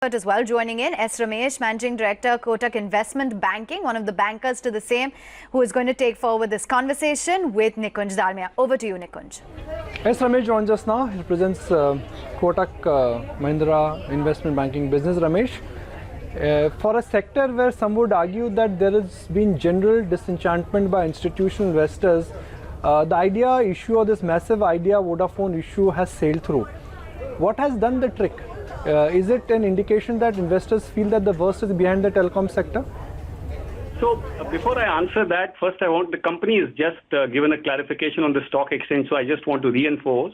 As well, joining in S. Ramesh, Managing Director, Kotak Investment Banking, one of the bankers to the same, who is going to take forward this conversation with Nikunj Dalmia. Over to you, Nikunj. S. Ramesh joins us now. He represents Kotak Mahindra Investment Banking business. Ramesh, for a sector where some would argue that there has been general disenchantment by institutional investors, the idea issue or this massive idea Vodafone issue has sailed through. What has done the trick? Is it an indication that investors feel that the worst is behind the telecom sector? So before I answer that, first the company has just given a clarification on the stock exchange. So I just want to reinforce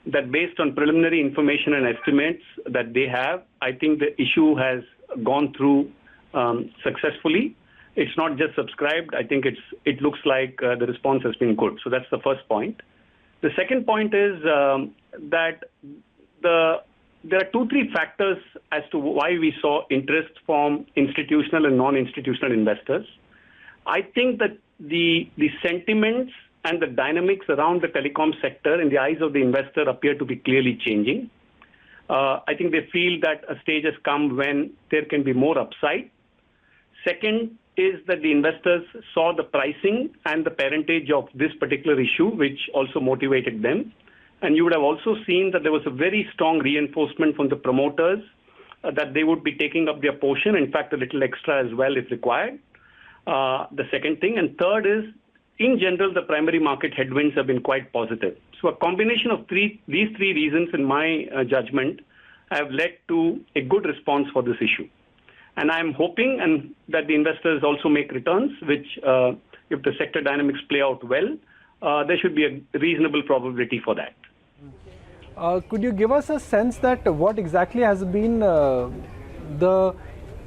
that based on preliminary information and estimates that they have, I think the issue has gone through successfully. It's not just subscribed. I think it looks like the response has been good. So that's the first point. The second point is that there are 2-3 factors as to why we saw interest from institutional and non-institutional investors. I think that the sentiments and the dynamics around the telecom sector in the eyes of the investor appear to be clearly changing. I think they feel that a stage has come when there can be more upside. Second is that the investors saw the pricing and the parentage of this particular issue, which also motivated them. And you would have also seen that there was a very strong reinforcement from the promoters that they would be taking up their portion, in fact, a little extra as well if required. The second thing. And third is, in general, the primary market headwinds have been quite positive. So a combination of these three reasons, in my judgment, have led to a good response for this issue. And I'm hoping that the investors also make returns, which, if the sector dynamics play out well, there should be a reasonable probability for that. Could you give us a sense that what exactly has been the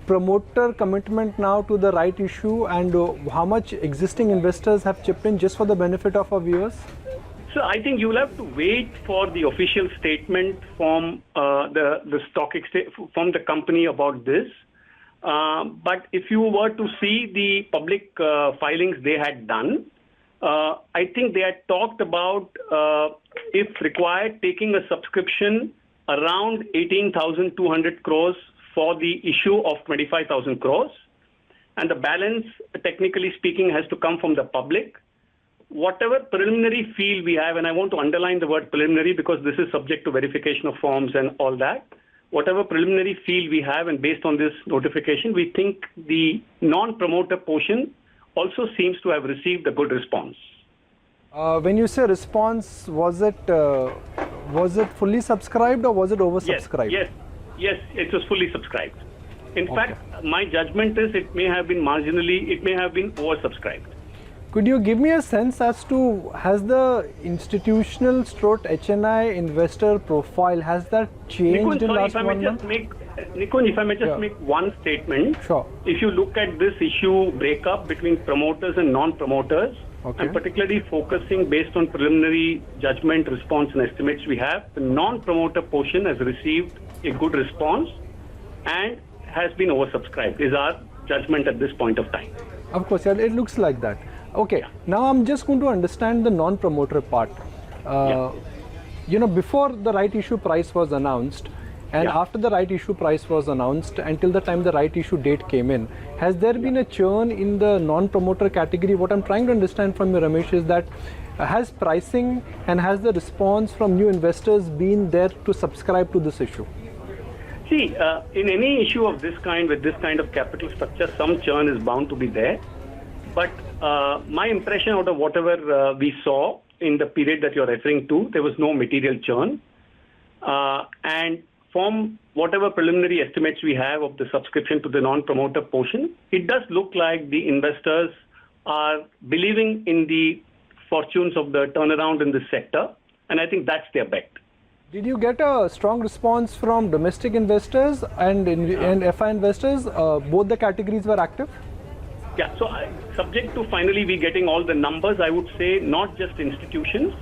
promoter commitment now to the right issue, and how much existing investors have chipped in, just for the benefit of our viewers? So I think you'll have to wait for the official statement from the stock exchange, from the company about this. But if you were to see the public filings they had done, I think they had talked about, if required, taking a subscription around 18,200 crores for the issue of 25,000 crores. And the balance, technically speaking, has to come from the public. Whatever preliminary feel we have, and I want to underline the word preliminary because this is subject to verification of forms and all that. Whatever preliminary feel we have, and based on this notification, we think the non-promoter portion also seems to have received a good response. When you say response, was it fully subscribed or was it oversubscribed? Yes, it was fully subscribed. In fact, my judgment is it may have been oversubscribed. Could you give me a sense as to, has the institutional / HNI investor profile, has that changed in the last 1 month? Nikunj, if I may just make one statement. Sure. If you look at this issue breakup between promoters and non-promoters, and particularly focusing based on preliminary judgment, response and estimates we have, the non-promoter portion has received a good response and has been oversubscribed, is our judgment at this point of time. Of course, it looks like that. Okay, now I'm just going to understand the non-promoter part. You know, before the right issue price was announced, and after the right issue price was announced, until the time the right issue date came in, has there been a churn in the non-promoter category? What I'm trying to understand from you, Ramesh, is that has pricing and has the response from new investors been there to subscribe to this issue? See, in any issue of this kind, with this kind of capital structure, some churn is bound to be there. But my impression out of whatever we saw in the period that you're referring to, there was no material churn. And from whatever preliminary estimates we have of the subscription to the non-promoter portion, it does look like the investors are believing in the fortunes of the turnaround in this sector. And I think that's their bet. Did you get a strong response from domestic investors and FI investors? Both the categories were active? Yeah, so subject to finally we getting all the numbers, I would say not just institutions,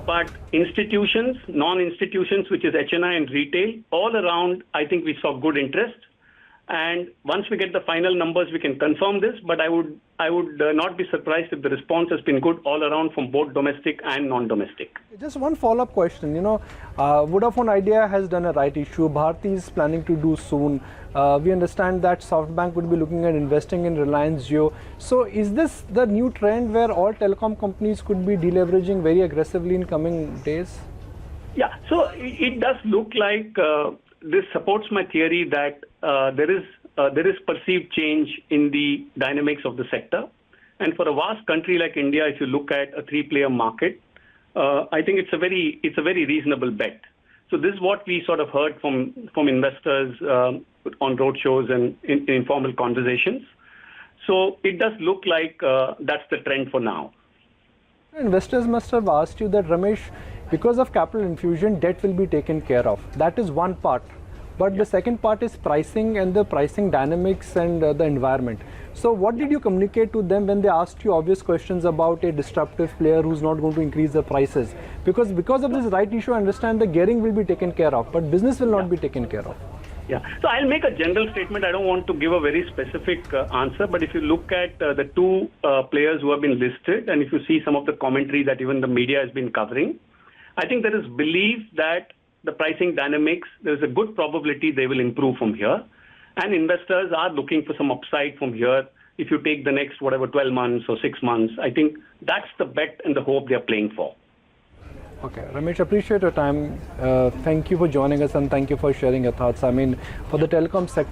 but institutions, non-institutions, which is HNI and retail, all around, I think we saw good interest. And once we get the final numbers, we can confirm this. But I would not be surprised if the response has been good all around from both domestic and non-domestic. Just one follow-up question. Vodafone-Idea has done a right issue. Bharti is planning to do soon. We understand that SoftBank would be looking at investing in Reliance Jio. So is this the new trend where all telecom companies could be deleveraging very aggressively in coming days? Yeah, so it does look like this supports my theory that there is perceived change in the dynamics of the sector. And for a vast country like India, if you look at a three-player market, I think it's a very reasonable bet. So this is what we sort of heard from investors on roadshows and in informal conversations. So it does look like that's the trend for now. Investors must have asked you that, Ramesh, because of capital infusion, debt will be taken care of. That is one part. But the second part is pricing and the pricing dynamics and the environment. So what did you communicate to them when they asked you obvious questions about a disruptive player who's not going to increase the prices? Because of this right issue, I understand the gearing will be taken care of, but business will not be taken care of. Yeah, so I'll make a general statement. I don't want to give a very specific answer, but if you look at the two players who have been listed, and if you see some of the commentary that even the media has been covering, I think there is belief that the pricing dynamics, there is a good probability they will improve from here. And investors are looking for some upside from here. If you take the next, 12 months or 6 months, I think that's the bet and the hope they're playing for. Okay, Ramesh, appreciate your time. Thank you for joining us and thank you for sharing your thoughts. I mean, for the telecom sector,